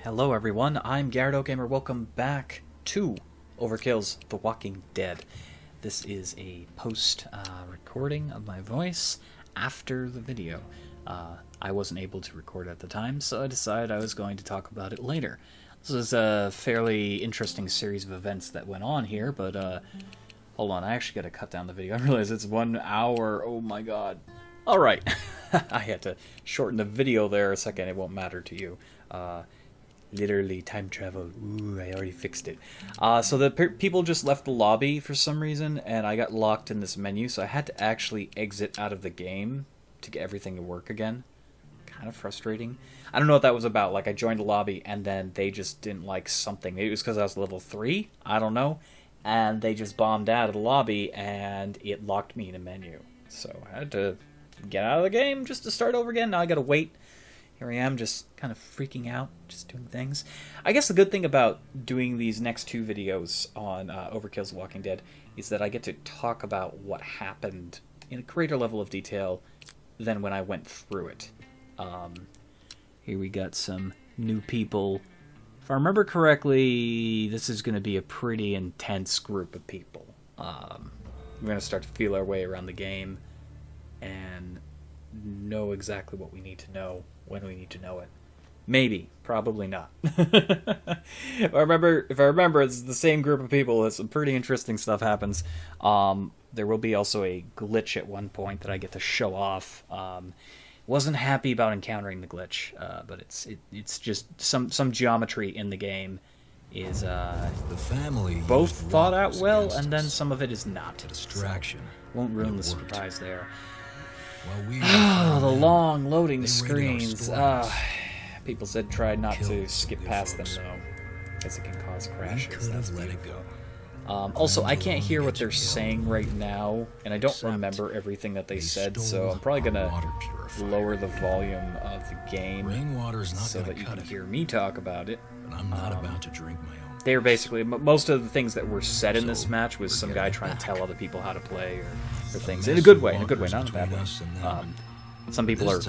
Hello everyone, I'm Gamer. Welcome back to Overkill's The Walking Dead. This is a post-recording of my voice after the video. I wasn't able to record at the time, so I decided I was going to talk about it later. This is a fairly interesting series of events that went on here, but hold on, I actually gotta cut down the video. I realize it's 1 hour, oh my god. Alright, I had to shorten the video there a second, it won't matter to you. Literally time travel. Ooh, I already fixed it. So the people just left the lobby for some reason, and I got locked in this menu, so I had to actually exit out of the game to get everything to work again. Kind of frustrating. I don't know what that was about. Like, I joined the lobby, and then they just didn't like something. Maybe it was because I was level 3? I don't know. And they just bombed out of the lobby, and it locked me in a menu. So I had to get out of the game just to start over again. Now I gotta wait. Here I am, just kind of freaking out, just doing things. I guess the good thing about doing these next two videos on Overkill's Walking Dead is that I get to talk about what happened in a greater level of detail than when I went through it. Here we got some new people. If I remember correctly, this is going to be a pretty intense group of people. We're going to start to feel our way around the game and know exactly what we need to know when we need to know it. Maybe, probably not. If I remember, it's the same group of people. Some pretty interesting stuff happens. There will be also a glitch at one point that I get to show off. Wasn't happy about encountering the glitch, but it's just some geometry in the game is the family both thought out well, and then some of it is not. Distraction. So won't ruin the surprise there. Well, the long loading screens. People said try not to skip past them, though, because it can cause crashes. That's let it go. Also, I can't hear what they're saying right now, and I don't remember everything that they said, so I'm probably gonna lower the volume of the game so that you can hear me talk about it. But I'm not about to drink my own. They were basically, most of the things that were said in this match was some guy trying to tell other people how to play or things. In a good way, not in a bad way. Some people are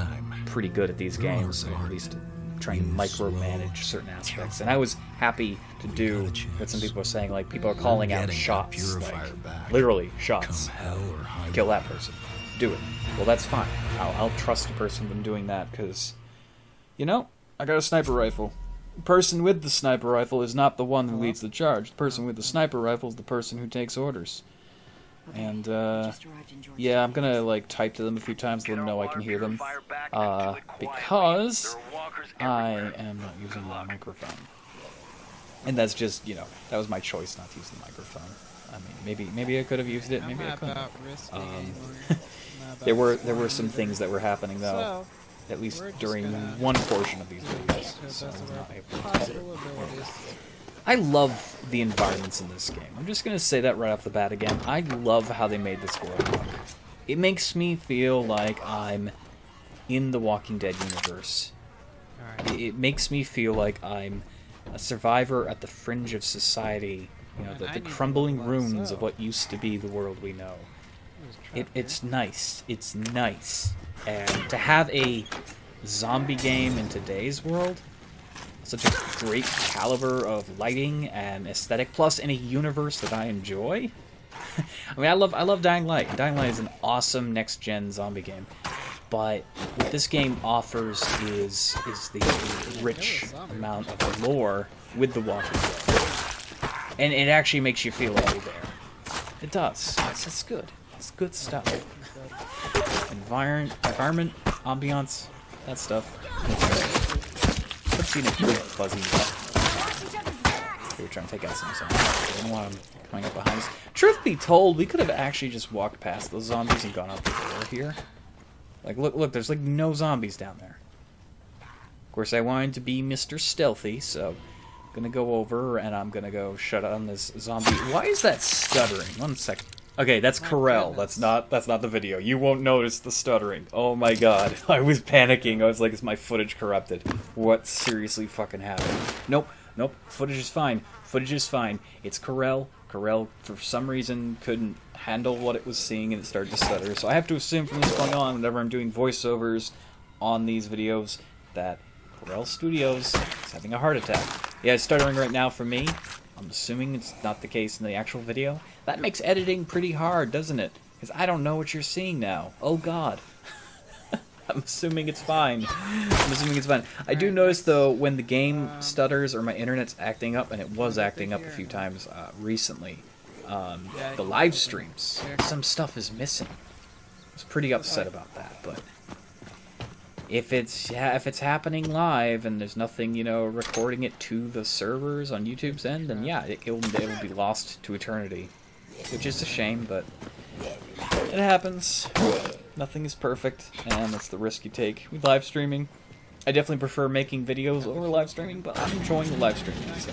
pretty good at these games, or at least trying to micromanage certain aspects. And I was happy to do what some people were saying, like people are calling out shots, like literally shots. Kill that person. Do it. Well, that's fine. I'll trust a person when doing that, because, you know, I got a sniper rifle. The person with the sniper rifle is not the one who leads the charge. The person with the sniper rifle is the person who takes orders. And, yeah, I'm gonna, like, type to them a few times to let them know I can hear them. Because I am not using my microphone. And that's just, you know, that was my choice not to use the microphone. I mean, maybe I could have used it, maybe I couldn't. There were some things that were happening, though. At least during one portion of these videos, so I was not able to use it. I love the environments in this game. I'm just going to say that right off the bat again. I love how they made this world look. It makes me feel like I'm in the Walking Dead universe. It makes me feel like I'm a survivor at the fringe of society, you know, the crumbling ruins of what used to be the world we know. It's nice. It's nice. And to have a zombie game in today's world, such a great caliber of lighting and aesthetic, plus in a universe that I enjoy. I mean, I love Dying Light. Dying Light is an awesome next-gen zombie game. But what this game offers is the rich amount of lore with The Walking Dead. And it actually makes you feel like you're there. It does. It's good. It's good stuff. Environment, ambiance, that stuff. I've seen a good fuzzy. They were trying to take out some zombies. I didn't want them coming up behind us. Truth be told, we could have actually just walked past those zombies and gone out the door here. Like, look, there's like no zombies down there. Of course, I wanted to be Mr. Stealthy, so I'm gonna go over and I'm gonna go shut on this zombie. Why is that stuttering? 1 second. Okay, that's Corel. That's not the video. You won't notice the stuttering. Oh my god. I was panicking. I was like, is my footage corrupted? What seriously fucking happened? Nope. Footage is fine. It's Corel. Corel, for some reason, couldn't handle what it was seeing and it started to stutter. So I have to assume from this point on, whenever I'm doing voiceovers on these videos, that Corel Studios is having a heart attack. Yeah, it's stuttering right now for me. I'm assuming it's not the case in the actual video. That makes editing pretty hard, doesn't it? Because I don't know what you're seeing now. Oh god. I'm assuming it's fine. I'm assuming it's fine. I do notice, though, when the game stutters or my internet's acting up, and it was acting up a few times recently, the live streams, some stuff is missing. I was pretty upset about that, but if it's happening live and there's nothing, you know, recording it to the servers on YouTube's end, then yeah, it will be lost to eternity, which is a shame, but it happens. Nothing is perfect, and that's the risk you take with live streaming. I definitely prefer making videos over live streaming, but I'm enjoying the live streaming. So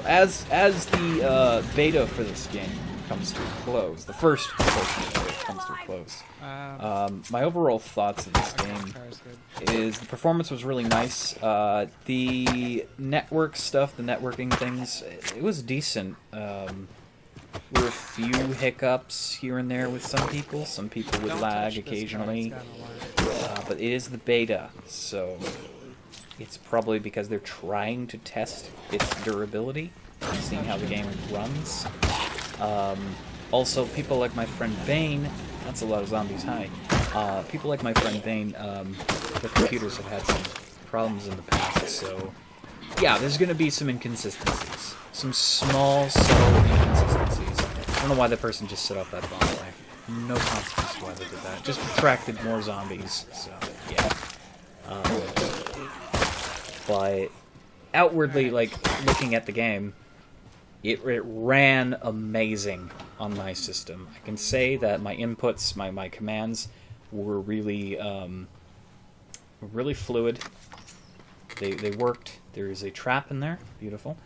as the beta for this game comes to a close, the first portion of it comes to a close, my overall thoughts of this game is the performance was really nice. The network stuff, the networking things, it was decent. There were a few hiccups here and there with some people. Some people would lag occasionally. But it is the beta, so it's probably because they're trying to test its durability, seeing how the game runs. Also, people like my friend Bane, that's a lot of zombies, hi. People like my friend Bane, their computers have had some problems in the past, so yeah, there's going to be some inconsistencies. Some small, subtle inconsistencies. I don't know why that person just set off that bomb. I have no consequence why they did that. Just attracted more zombies, so yeah. But outwardly, like, looking at the game, it ran amazing on my system. I can say that my inputs, my commands, were really fluid. They worked. There is a trap in there. Beautiful.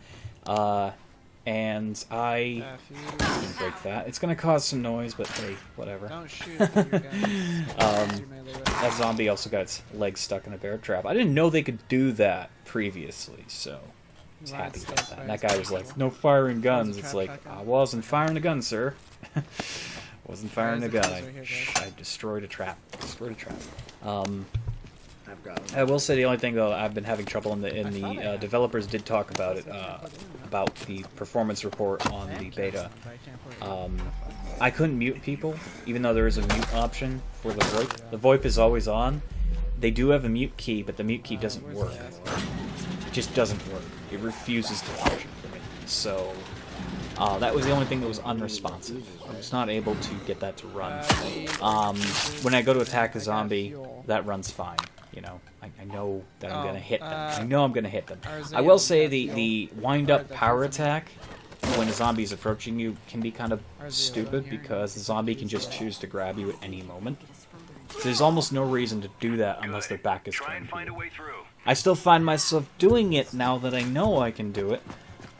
And I didn't break that. It's gonna cause some noise, but hey, whatever. Don't shoot your guns. That zombie also got its legs stuck in a bear trap. I didn't know they could do that previously, so I was happy about that. And that guy was like, "No firing guns." It's like, I wasn't firing a gun, sir. Wasn't firing a gun. I destroyed a trap. Destroyed a trap. I will say the only thing though I've been having trouble in the developers did talk about it about the performance report on the beta. I couldn't mute people even though there is a mute option for the VoIP. The VoIP is always on. They do have a mute key, but the mute key doesn't work. It just doesn't work. It refuses to function for me. So that was the only thing that was unresponsive. I was not able to get that to run. When I go to attack a zombie, that runs fine. You know, I know that I'm gonna hit them. I know I'm gonna hit them. I will say the wind-up power attack when a zombie is approaching you can be kind of stupid because the zombie can just choose to grab you at any moment. There's almost no reason to do that unless their back is turned to you. I still find myself doing it now that I know I can do it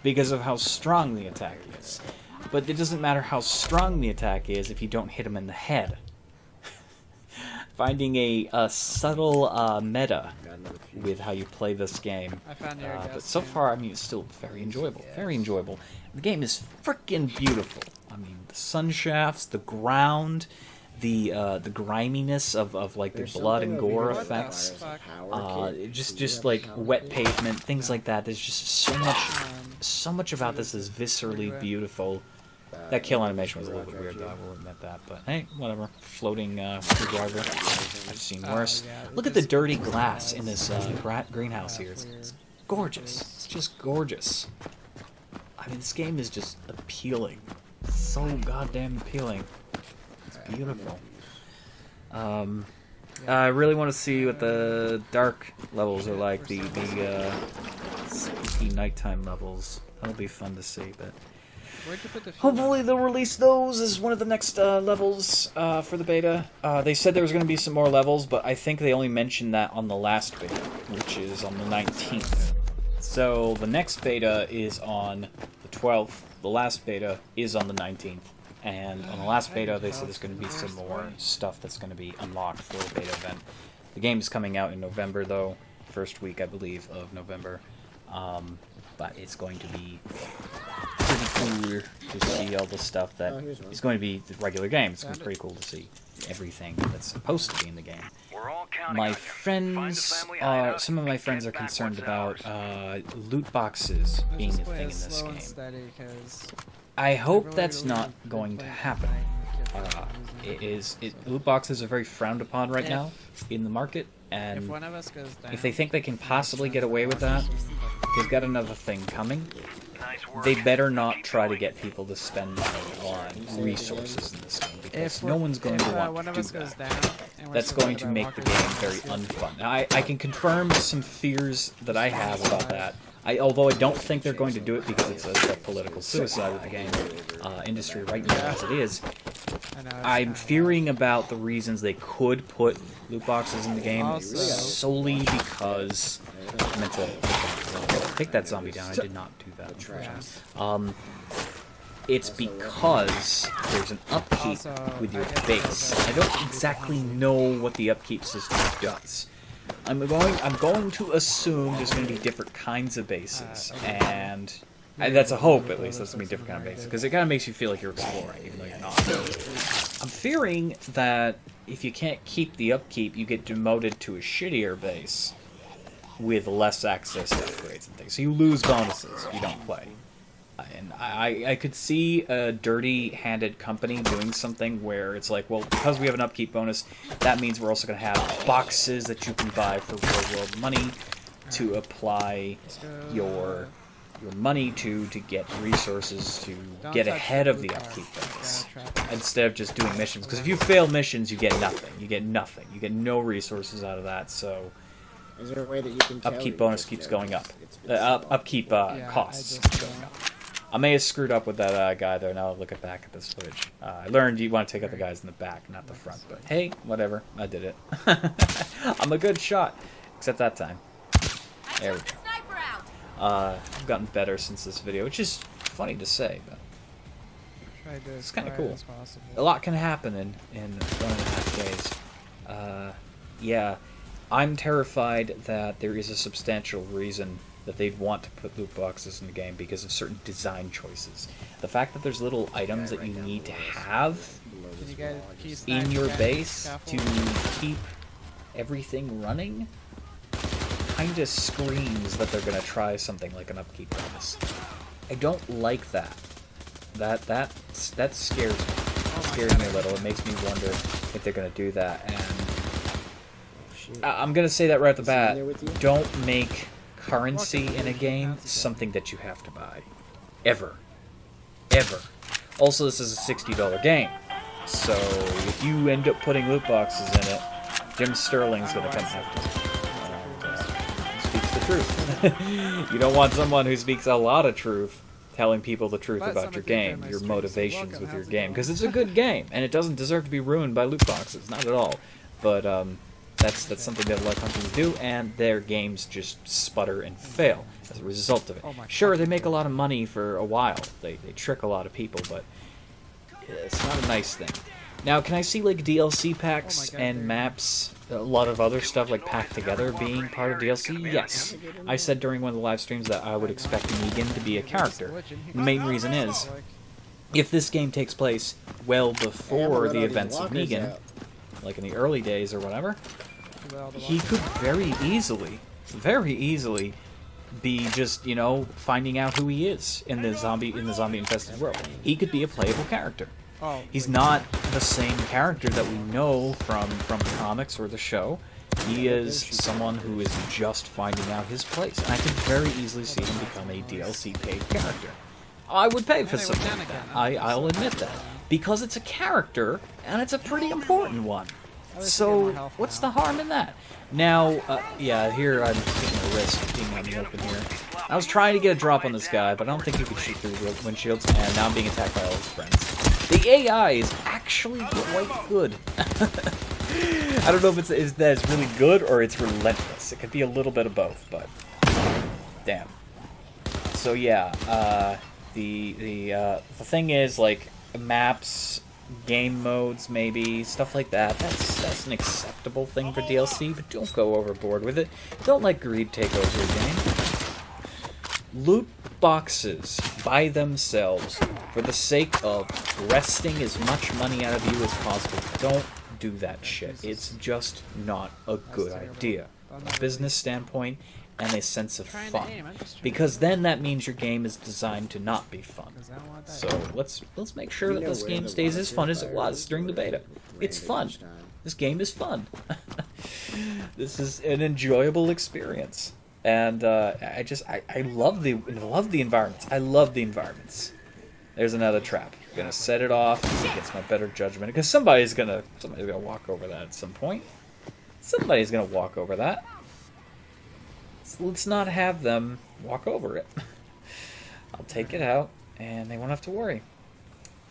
because of how strong the attack is. But it doesn't matter how strong the attack is if you don't hit them in the head. Finding a subtle meta with how you play this game. But so far, I mean, it's still very enjoyable. Very enjoyable. The game is freaking beautiful. I mean, the sun shafts, the ground, the griminess of like the blood and gore effects. Just like wet pavement, things like that. There's just so much about this is viscerally beautiful. That kill animation was a little bit weird, though. I will admit that. But hey, whatever. Floating screwdriver. I've seen worse. Look at the dirty glass in this greenhouse here. It's gorgeous. It's just gorgeous. I mean, this game is just appealing. So goddamn appealing. It's beautiful. I really want to see what the dark levels are like. The spooky nighttime levels. That'll be fun to see, but hopefully they'll release those as one of the next levels for the beta. They said there was going to be some more levels, but I think they only mentioned that on the last beta, which is on the 19th. So the next beta is on the 12th. The last beta is on the 19th. And on the last beta, they said there's going to be some more stuff that's going to be unlocked for the beta event. The game is coming out in November, though. First week, I believe, of November. But it's going to be pretty cool to see all the stuff that is going to be the regular game. It's going to be pretty cool to see everything that's supposed to be in the game. my friends are, some of my friends are concerned about loot boxes being a thing in this game. I hope that's not going to happen. Loot boxes are very frowned upon right now in the market, and if they think they can possibly get away with that, they've got another thing coming. They better not try to get people to spend money on resources in this game, because no one's going to want to do that. That's going to make the game very unfun. Now, I can confirm some fears that I have about that. Although I don't think they're going to do it because it's a political suicide of the game industry right now as it is. I'm fearing about the reasons they could put loot boxes in the game solely because I meant to take that zombie down. I did not do that. It's because there's an upkeep with your base. I don't exactly know what the upkeep system does. I'm going to assume there's going to be different kinds of bases, and that's a hope, at least. That's going to be different kind of bases, because it kind of makes you feel like you're exploring, even though you're not. I'm fearing that if you can't keep the upkeep, you get demoted to a shittier base with less access to upgrades and things. So you lose bonuses if you don't play. And I could see a dirty-handed company doing something where it's like, well, because we have an upkeep bonus, that means we're also going to have boxes that you can buy for real-world money to apply your money to get resources to get ahead of the upkeep bonus instead of just doing missions. Because if you fail missions, you get nothing. You get nothing. You get no resources out of that, so is there a way that you can upkeep bonus keeps going up. Upkeep costs keep going up. I may have screwed up with that guy there. Now look back at this footage. I learned you want to take out the guys in the back, not the front. But hey, whatever. I did it. I'm a good shot, except that time. There we go. I've gotten better since this video, which is funny to say, but it's kind of cool. A lot can happen in 1.5 days. Yeah, I'm terrified that there is a substantial reason that they'd want to put loot boxes in the game because of certain design choices. The fact that there's little items that you need to have in your base to keep everything running kind of screams that they're going to try something like an upkeep bonus. I don't like that. That scares me. It scares me a little. It makes me wonder if they're going to do that. And I'm going to say that right at the bat. Don't make currency in a game something that you have to buy. Ever. Also, this is a $60 game. So, if you end up putting loot boxes in it, Jim Sterling's going to come after you. Speaks the truth. You don't want someone who speaks a lot of truth telling people the truth about your game, your motivations with your game. Because it's a good game, and it doesn't deserve to be ruined by loot boxes. Not at all. But, that's something that a lot of companies do, and their games just sputter and fail as a result of it. Sure, they make a lot of money for a while. They trick a lot of people, but it's not a nice thing. Now, can I see like DLC packs and maps, a lot of other stuff like packed together being part of DLC? Yes. I said during one of the live streams that I would expect Negan to be a character. The main reason is, if this game takes place well before the events of Negan, like in the early days or whatever, he could very easily be just, you know, finding out who he is in the zombie infested world. He could be a playable character. He's not the same character that we know from the comics or the show. He is someone who is just finding out his place. And I could very easily see him become a DLC paid character. I would pay for something like that. I'll admit that. Because it's a character, and it's a pretty important one. So, what's the harm in that? Now, yeah, here I'm taking a risk being on the open here. I was trying to get a drop on this guy, but I don't think you could shoot through windshields, and now I'm being attacked by all his friends. The AI is actually quite good. I don't know if it's really good or it's relentless. It could be a little bit of both, but damn. So yeah, the thing is, like, maps, game modes, maybe stuff like that. That's an acceptable thing for DLC, but don't go overboard with it. Don't let greed take over your game. Loot boxes by themselves, for the sake of wresting as much money out of you as possible, don't don't do that shit. It's just not a good idea. A business standpoint and a sense of fun. Because then that means your game is designed to not be fun. So let's make sure that this game stays as fun as it was during the beta. It's fun. This game is fun. This is an enjoyable experience. And I love the environments. I love the environments. There's another trap. I'm gonna set it off against my better judgment because somebody's gonna walk over that at some point. Somebody's gonna walk over that. So let's not have them walk over it. I'll take it out, and they won't have to worry.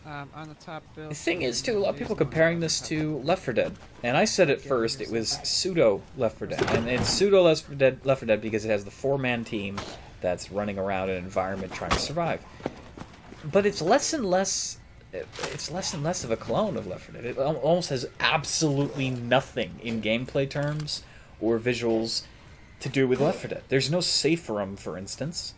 On the top build. The thing is, too, a lot of people comparing this to Left 4 Dead. And I said at first it was pseudo Left 4 Dead. And it's pseudo Left 4 Dead because it has the 4-man team that's running around an environment trying to survive. But it's less and less of a clone of Left 4 Dead. It almost has absolutely nothing in gameplay terms or visuals to do with Left 4 Dead. There's no safe room, for instance.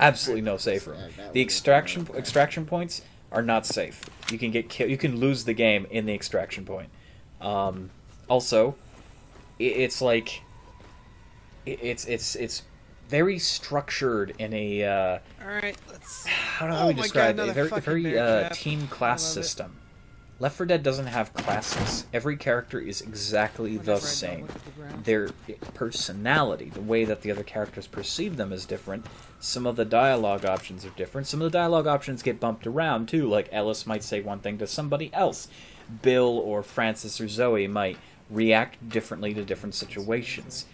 Absolutely no safe room. The extraction points are not safe. You can get killed. You can lose the game in the extraction point. Also, it's like it's very structured in a All right, let's. how do we describe it? A very team class system. Left 4 Dead doesn't have classes. Every character is exactly the same. Their personality, the way that the other characters perceive them, is different. Some of the dialogue options are different. Some of the dialogue options get bumped around, too. Like, Ellis might say one thing to somebody else. Bill or Francis or Zoe might react differently to different situations.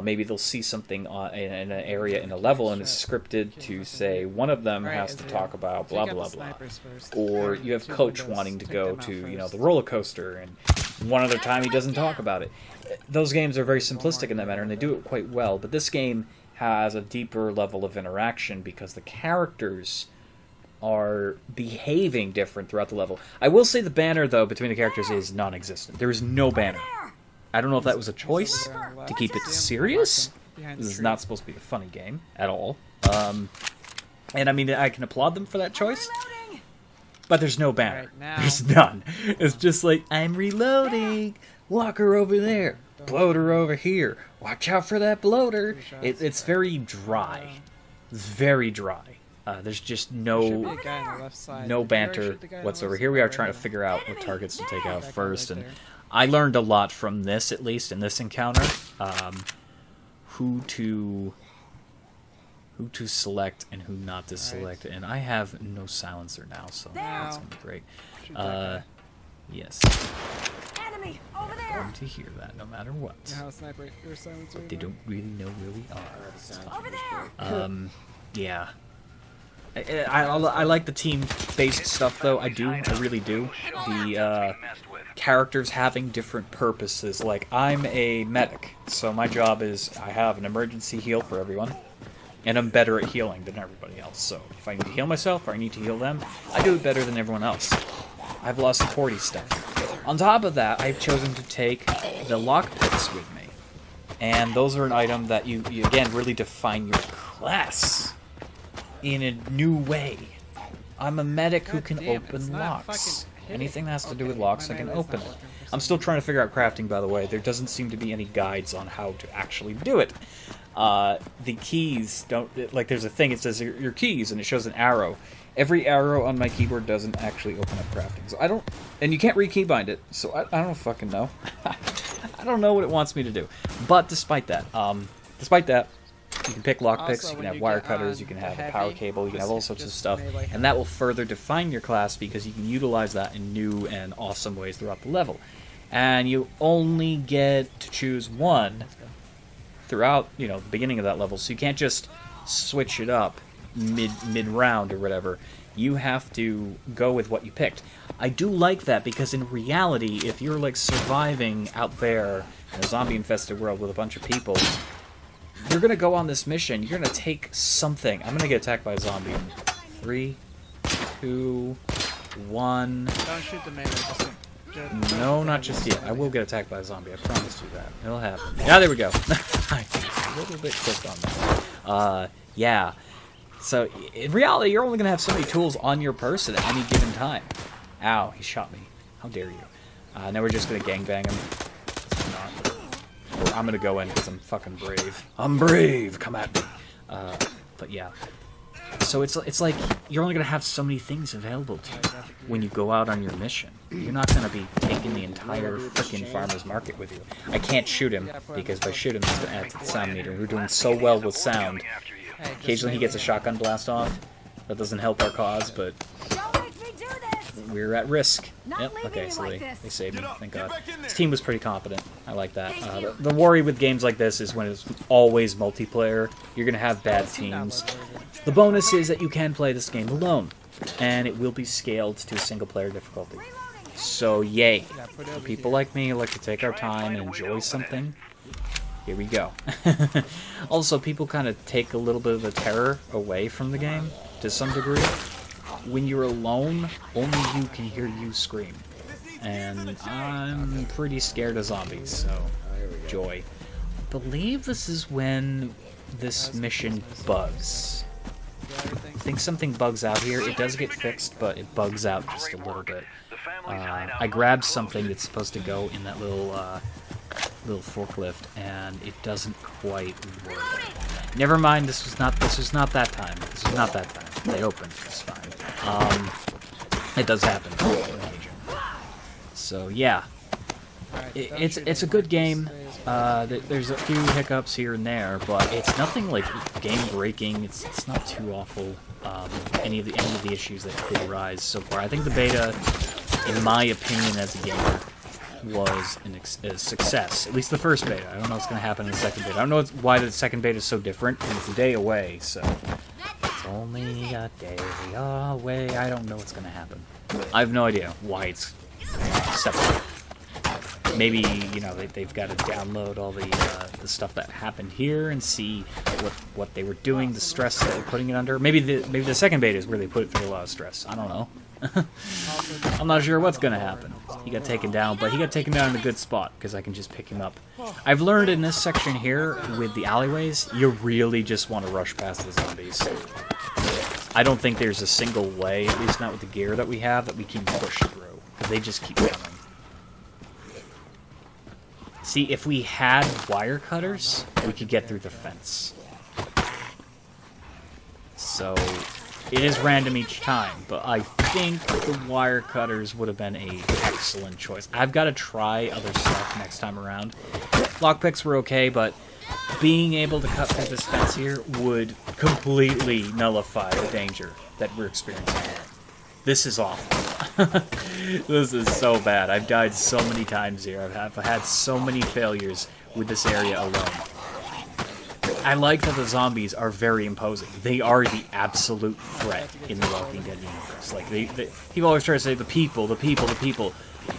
Maybe they'll see something in an area in a level and it's scripted to say one of them has to talk about blah blah blah, or you have Coach wanting to go to the roller coaster and one other time he doesn't talk about it. Those games are very simplistic in that manner and they do it quite well, but this game has a deeper level of interaction because the characters are behaving different throughout the level. I will say the banner though between the characters is non-existent. There is no banner. I don't know if that was a choice to keep it serious. This is not supposed to be a funny game at all. And I mean, I can applaud them for that choice. But there's no banner. There's none. It's just like, I'm reloading. Walker over there. Bloater over here. Watch out for that bloater. It's very dry. It's very dry. There's just no banter whatsoever. Here we are trying to figure out what targets to take out first. And I learned a lot from this, at least in this encounter, who to select and who not to select. And I have no silencer now, so that's gonna be great. Yes. Enemy over there. Going to hear that no matter what. But they don't really know where we are. Over there. Yeah. I like the team-based stuff, though. I really do. The characters having different purposes. Like, I'm a medic, so my job is I have an emergency heal for everyone, and I'm better at healing than everybody else. So if I need to heal myself or I need to heal them, I do it better than everyone else. I have a lot of supporty stuff. On top of that, I've chosen to take the lockpicks with me, and those are an item that you again really define your class in a new way. I'm a medic who can open locks. Anything that has to do with locks, I can open it. I'm still trying to figure out crafting, by the way. There doesn't seem to be any guides on how to actually do it. The keys don't... Like, there's a thing, it says your keys, and it shows an arrow. Every arrow on my keyboard doesn't actually open up crafting. So I don't... And you can't re-keybind it, so I don't fucking know. I don't know what it wants me to do. But despite that, you can pick lockpicks, you can have wire cutters, you can have a power cable, you can have all sorts of stuff, and that will further define your class because you can utilize that in new and awesome ways throughout the level. And you only get to choose one throughout, the beginning of that level, so you can't just switch it up mid-round or whatever. You have to go with what you picked. I do like that because in reality, if you're like surviving out there in a zombie-infested world with a bunch of people, you're going to go on this mission, you're going to take something. I'm going to get attacked by a zombie in 3, 2, 1... Don't shoot the melee. No, not just yet. I will get attacked by a zombie, I promise you that. It'll happen. Yeah, there we go. A little bit quick on that. Yeah. So, in reality, you're only going to have so many tools on your person at any given time. Ow, he shot me. How dare you. Now we're just gonna gangbang him. Not. Or I'm gonna go in because I'm fucking brave. I'm brave. Come at me. But yeah. So it's like you're only gonna have so many things available to you when you go out on your mission. You're not gonna be taking the entire freaking farmer's market with you. I can't shoot him because if I shoot him, it's gonna add to the sound meter. We're doing so well with sound. Occasionally he gets a shotgun blast off. That doesn't help our cause, but Don't make me do this. we're at risk. Not Yep. leaving Okay, you so like they this. saved me. Thank God. This team was pretty competent. I like that. The worry with games like this is when it's always multiplayer. You're gonna have bad teams. The bonus is that you can play this game alone, and it will be scaled to a single-player difficulty. So, yay. For people like me who like to take our time and enjoy something, here we go. Also, people kind of take a little bit of the terror away from the game, to some degree. When you're alone, only you can hear you scream. And I'm pretty scared of zombies, so joy. I believe this is when this mission bugs. I think something bugs out here. It does get fixed, but it bugs out just a little bit. I grabbed something that's supposed to go in that little forklift, and it doesn't quite work. Never mind. This was not that time. This was not that time. They opened. It's fine. It does happen. So yeah, it's a good game. There's a few hiccups here and there, but it's nothing like game breaking. It's not too awful. Any of the issues that could arise so far. I think the beta, in my opinion as a gamer, was a success. At least the first beta. I don't know what's going to happen in the second beta. I don't know why the second beta is so different. And it's a day away, so it's only a day away. I don't know what's going to happen. I have no idea why it's separate. Maybe, you know, they've got to download all the stuff that happened here and see what they were doing, the stress that they're putting it under. Maybe the second beta is where they put it through a lot of stress. I don't know. I'm not sure what's going to happen. He got taken down, but he got taken down in a good spot because I can just pick him up. I've learned in this section here with the alleyways, you really just want to rush past the zombies. I don't think there's a single way, at least not with the gear that we have, that we can push through. They just keep coming. See, if we had wire cutters, we could get through the fence. So, it is random each time, but I think the wire cutters would have been an excellent choice. I've got to try other stuff next time around. Lockpicks were okay, but being able to cut through this fence here would completely nullify the danger that we're experiencing. This is awful. This is so bad. I've died so many times here. I've had so many failures with this area alone. I like that the zombies are very imposing. They are the absolute threat in the Walking Dead universe. Like, people always try to say the people.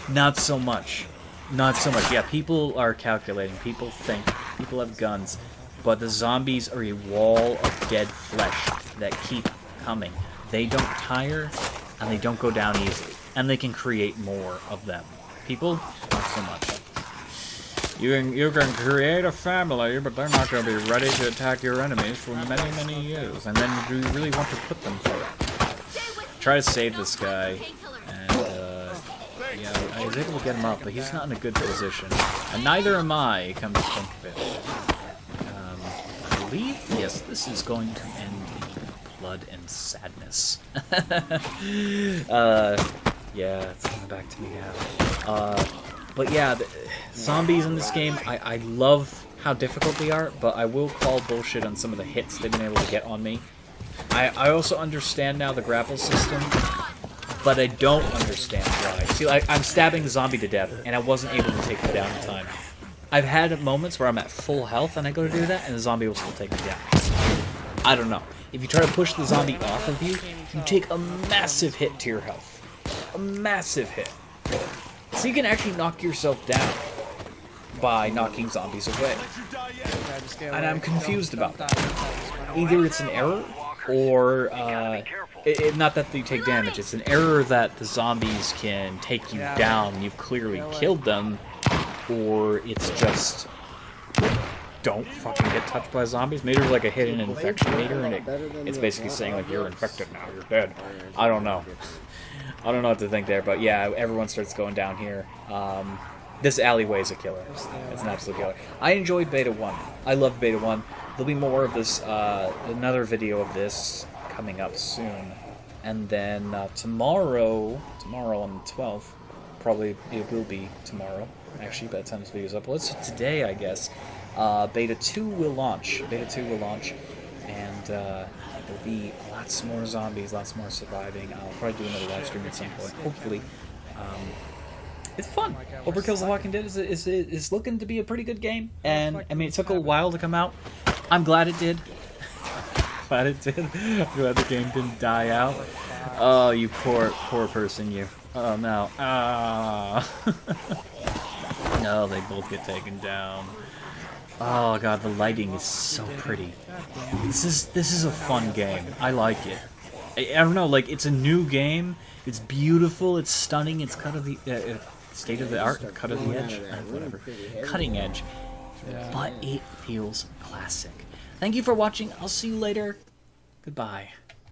Not so much. Not so much. Yeah, people are calculating. People think. People have guns. But the zombies are a wall of dead flesh that keep coming. They don't tire, and they don't go down easily. And they can create more of them. People, not so much. You can create a family, but they're not going to be ready to attack your enemies for many, many years. And then do you really want to put them through it? Try to save this guy. And, yeah, I was able to get him up, but he's not in a good position. And neither am I, come to think of it. I believe, yes, this is going to end in blood and sadness. Yeah, it's coming back to me now. But yeah, the zombies in this game, I love how difficult they are, but I will call bullshit on some of the hits they've been able to get on me. I also understand now the grapple system, but I don't understand why. See, I'm stabbing the zombie to death, and I wasn't able to take him down in time. I've had moments where I'm at full health, and I go to do that, and the zombie will still take me down. I don't know. If you try to push the zombie off of you, you take a massive hit to your health. A massive hit. So you can actually knock yourself down by knocking zombies away. And I'm confused about that. Either it's an error, or not that you take damage, it's an error that the zombies can take you down, you've clearly killed them, or it's just don't fucking get touched by zombies. Maybe there's like a hidden infection meter, and it's basically saying like you're infected now, you're dead. I don't know. I don't know what to think there, but yeah, everyone starts going down here. This alleyway is a killer. It's an absolute killer. I enjoyed Beta 1. I love Beta 1. There'll be more of this, another video of this coming up soon. And then tomorrow on the 12th, probably it will be tomorrow, actually, by the time this video's up. Well, it's today, I guess. Beta 2 will launch. Beta 2 will launch, and there'll be lots more zombies, lots more surviving. I'll probably do another live stream at some point, hopefully. It's fun. Overkill's The Walking Dead is looking to be a pretty good game, and I mean it took a while to come out. I'm glad it did. Glad it did. I'm glad the game didn't die out. Oh, you poor person, you. Oh no. Ah. No, they both get taken down. Oh god, the lighting is so pretty. This is a fun game. I like it. I don't know, like it's a new game. It's beautiful. It's stunning. It's cut of the state of the art, cut of the edge, whatever, cutting edge. But it feels classic. Thank you for watching. I'll see you later. Goodbye.